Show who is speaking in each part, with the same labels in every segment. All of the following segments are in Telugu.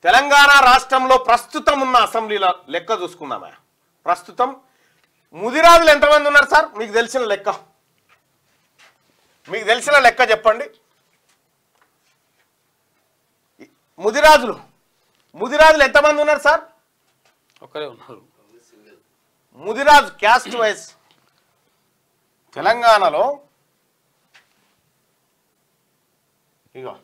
Speaker 1: తెలంగాణ రాష్ట్రంలో ప్రస్తుతం ఉన్న అసెంబ్లీల లెక్క చూసుకుందామా. ప్రస్తుతం ముదిరాజులు ఎంతమంది ఉన్నారు సార్? మీకు తెలిసిన లెక్క చెప్పండి. ముదిరాజులు ఎంతమంది ఉన్నారు సార్?
Speaker 2: ఒకరే ఉన్నారు.
Speaker 1: ముదిరాజు క్యాస్ట్ వైజ్ తెలంగాణలో ఇగో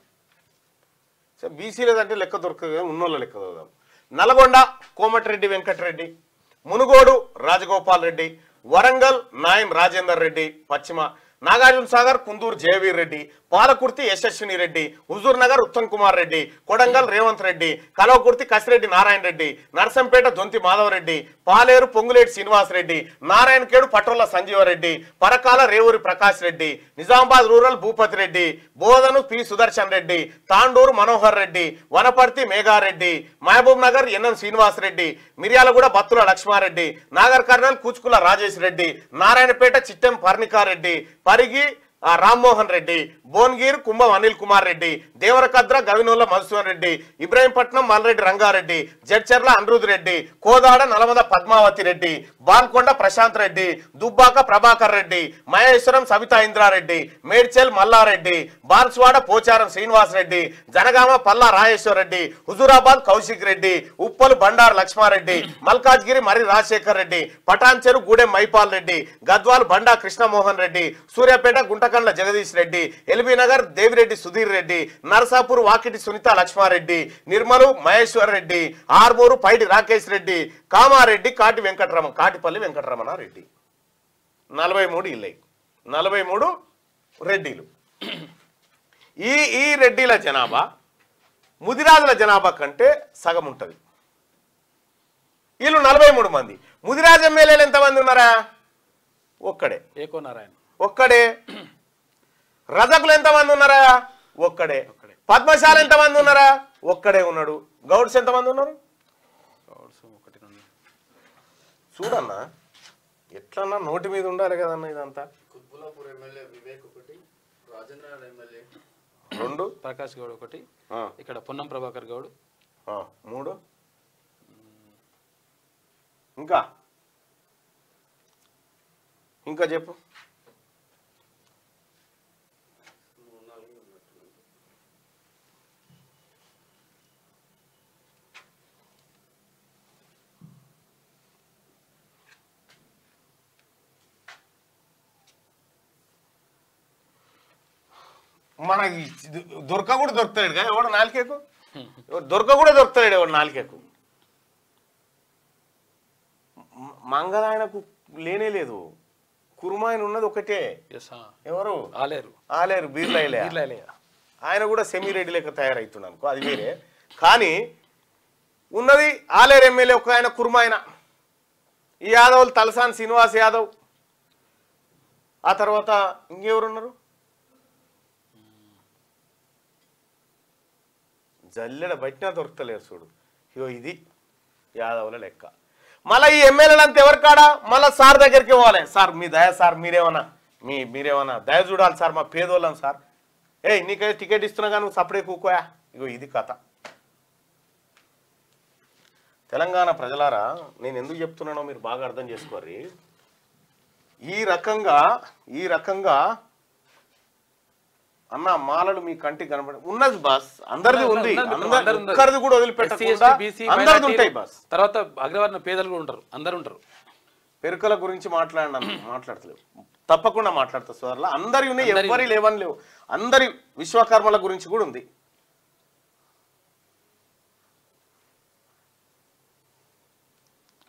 Speaker 1: బీసీలదంటే లెక్క దొరకదు, ఉన్నోళ్ళ లెక్క దొరకదు. నల్గొండ కోమటిరెడ్డి వెంకటరెడ్డి, మునుగోడు రాజగోపాల్ రెడ్డి, వరంగల్ నాయం రాజేందర్ రెడ్డి, పశ్చిమ Nagarjuna Sagar Kunduru Jaiveer Reddy, Palakurthi Yashaswini Reddy, Huzur Nagar Uttam Kumar Reddy, Kodangal Revanth Reddy, Kalwakurthy Kasireddy Narayana Reddy, Narsampet Donthi Madhava Reddy, Paleru Ponguleti Srinivas Reddy, Narayankhed Patrola Sanjeeva Reddy, Parakala Revuri Prakash Reddy, Nizamabad rural Bhupathi Reddy, Bodhan P Sudarshan Reddy, Tandur Manohar Reddy, Wanaparthy Megha Reddy, Mahabub Nagar NM Srinivas Reddy, Miryalaguda Battula Lakshma Reddy, Nagar Kurnool Kuchukulla Rajesh Reddy, Narayanpet Chittem Parnika Reddy, Parigi Rammohan Reddy, భోన్గిర్ కుంభం అనిల్ కుమార్ రెడ్డి, దేవరకద్ర గవినూల మధుసూదన్ రెడ్డి, ఇబ్రాహీంపట్నం మల్రెడ్డి రంగారెడ్డి, జడ్చర్ల అనిరుద్ రెడ్డి, కోదాడ నలమద పద్మావతి రెడ్డి, బాల్కొండ ప్రశాంత్ రెడ్డి, దుబ్బాక ప్రభాకర్ రెడ్డి, మహేశ్వరం సవితా ఇంద్రారెడ్డి, మేడ్చల్ మల్లారెడ్డి, బాన్స్వాడ పోచారం శ్రీనివాస్ రెడ్డి, జనగామ పల్లా రాజేశ్వర్ రెడ్డి, హుజూరాబాద్ కౌశిక్ రెడ్డి, ఉప్పలు బండారు లక్ష్మారెడ్డి, మల్కాజ్గిరి మరి రాజశేఖర్ రెడ్డి, పటాన్చెరు గూడెం మైపాల్ రెడ్డి, గద్వాల్ బండా కృష్ణమోహన్ రెడ్డి, సూర్యాపేట గుంటకండ్ల జగదీష్ రెడ్డి, ఎల్బీ నగర్ దేవిరెడ్డి సుధీర్ రెడ్డి, నర్సాపూర్ వాకిటి సునీత లక్ష్మారెడ్డి, నిర్మలు మహేశ్వర్ రెడ్డి, ఆర్మూరు పైడి రాకేష్ రెడ్డి, కామారెడ్డి కాటిపల్లి వెంకటరమణ రెడ్డి. 43 ఇల్లై 43 రెడ్డిలు. ఈ రెడ్డిల జనాభా ముదిరాజుల జనాభా కంటే సగం ఉంటుంది. వీళ్ళు 43 మంది. ముదిరాజు ఎమ్మెల్యేలు ఎంతమంది ఉన్నారా? ఒక్కడే. రజకులు ఎంతమంది ఉన్నారా? ఒక్కడే. పద్మశాల ఎంతమంది ఉన్నారా? ఒక్కడే ఉన్నాడు. గౌడ్స్ ఎంతమంది ఉన్నారు? చూడన్నా ఎట్లన్నా నోటి మీద ఉండాలి కదన్నా. ఇదంతా 2
Speaker 2: ప్రకాష్ గౌడ్ 1, ఇక్కడ పొన్నం ప్రభాకర్ గౌడ్
Speaker 1: 3, ఇంకా చెప్పు. మనకి దొరక కూడా దొరుకుతాడు కదా ఎవడు నాలుకేకు, ఎవడు నాలుకేకు. మంగళాయనకు లేనే లేదు. కుర్మాయన ఉన్నది ఒకటే. ఎవరు? ఆలేరు బీర్లైలే. ఆయన కూడా సెమీరెడ్డి లెక్క తయారవుతున్నాను అనుకో, అది వేరే. కానీ ఉన్నది ఆలేరు ఎమ్మెల్యే ఒక ఆయన కుర్మాయన. ఈ యాదవులు తలసాని శ్రీనివాస్ యాదవ్, ఆ తర్వాత ఇంకెవరున్నారు? జల్లెడ బట్టినా దొరకలేరు చూడు. ఇగో ఇది యాదవుల లెక్క. మళ్ళీ ఈ ఎమ్మెల్యేలు అంతా ఎవరి కాడా? మళ్ళీ సార్ దగ్గరికి పోవాలి. సార్ మీ దయ, సార్ మీరేమన్నా దయ చూడాలి సార్, మా పేదోళ్ళం సార్. నీకైతే టికెట్ ఇస్తున్నా కానీ నువ్వు సపడే కూకోయా. ఇగో ఇది కథ. తెలంగాణ ప్రజలారా, నేను ఎందుకు చెప్తున్నానో మీరు బాగా అర్థం చేసుకోర్రి. ఈ రకంగా అన్న మాలలు మీ కంటికి కనబడి ఉన్నది బాస్, అందరిది ఉంది, అందరిది కూడా వదిలిపెట్టకుండా అందరిది ఉంటాయి బాస్.
Speaker 2: తర్వాత అగ్రవర్ణ పేదలు కూడా ఉంటారు, అందరు ఉంటారు.
Speaker 1: పెరుకల గురించి మాట్లాడతలేవు, తప్పకుండా మాట్లాడతా సోదరుల. అందరి ఉన్నాయి, ఎవరి లేవని లేవు. అందరి విశ్వకర్మల గురించి కూడా ఉంది.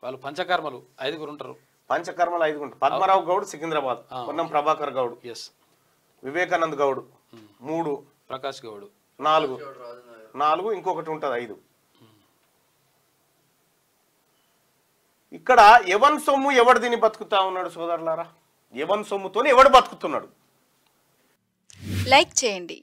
Speaker 2: వాళ్ళు పంచకర్మలు 5 ఉంటారు.
Speaker 1: పంచకర్మలు 5 ఉంటారు. పద్మరావు గౌడ్ సికింద్రాబాద్, పొన్నం ప్రభాకర్ గౌడ్, వివేకానంద్ గౌడ్ 3,
Speaker 2: ప్రకాష్ గౌడ్
Speaker 1: 4, ఇంకొకటి ఉంటుంది 5. ఇక్కడ ఎవన్ సొమ్ము ఎవడు దీన్ని బతుకుతా ఉన్నాడు సోదరులారా? ఎవన్ సొమ్ముతోని ఎవడు బతుకుతున్నాడు?
Speaker 3: లైక్ చేయండి,